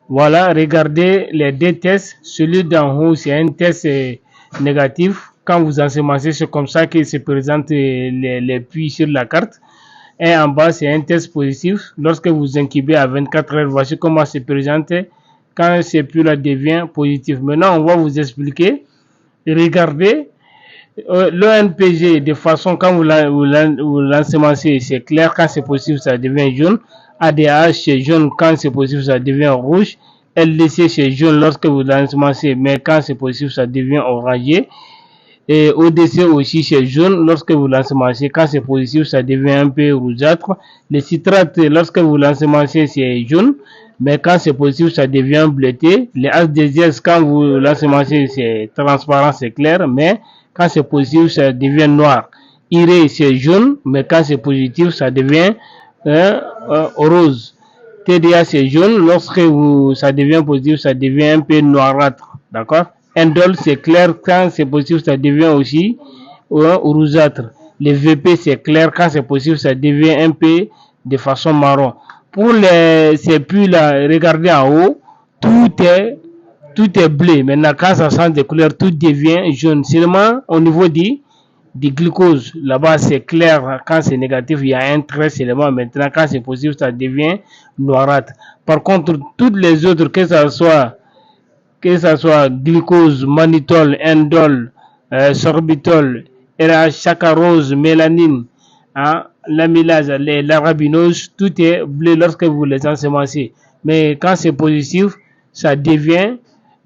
Voilà, regardez les deux tests. Celui d'en haut, c'est un test négatif. Quand vous ensemencez, c'est comme ça que se présentent les puits sur la carte. Et en bas, c'est un test positif. Lorsque vous incubez à 24 heures, voici comment se présente quand ce puits-là devient positif. Maintenant, on va vous expliquer. Regardez l'ONPG de façon quand vous l'ensemencez, c'est clair. Quand c'est positif, ça devient jaune. ADH, c'est jaune. Quand c'est positif, ça devient rouge. LDC, c'est jaune lorsque vous l'ensemencez, mais quand c'est positif, ça devient orangé. Et ODC aussi, c'est jaune lorsque vous l'ensemencez. Quand c'est positif, ça devient un peu rougeâtre. Le citrate, lorsque vous l'ensemencez, c'est jaune. Mais quand c'est positif, ça devient bleuté. Les H2S, quand vous l'ensemencez, c'est transparent, c'est clair. Mais quand c'est positif, ça devient noir. Iré, c'est jaune. Mais quand c'est positif, ça devient rose. TDA, c'est jaune. Lorsque ça devient positif, ça devient un peu noirâtre. D'accord? Indole, c'est clair. Quand c'est positif, ça devient aussi rougeâtre. Les VP, c'est clair. Quand c'est positif, ça devient un peu de façon marron. Pour ces puits-là, regardez en haut, tout est bleu. Maintenant, quand ça change de couleur, tout devient jaune. Seulement, au niveau du glucose, là-bas, c'est clair. Quand c'est négatif, il y a un trait seulement. Maintenant, quand c'est positif, ça devient noirâtre. Par contre, toutes les autres, que ce soit glucose, mannitol, indole, sorbitol, RH, saccharose, mélanine, hein, l'amylase, l'arabinose, tout est bleu lorsque vous les ensemencez. Mais quand c'est positif, ça devient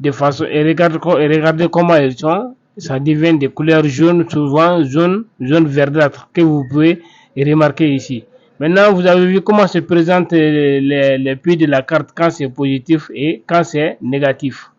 de façon, et regardez comment elles sont, ça devient de couleur jaune, souvent jaune verdâtre, que vous pouvez remarquer ici. Maintenant, vous avez vu comment se présentent les puits de la carte quand c'est positif et quand c'est négatif.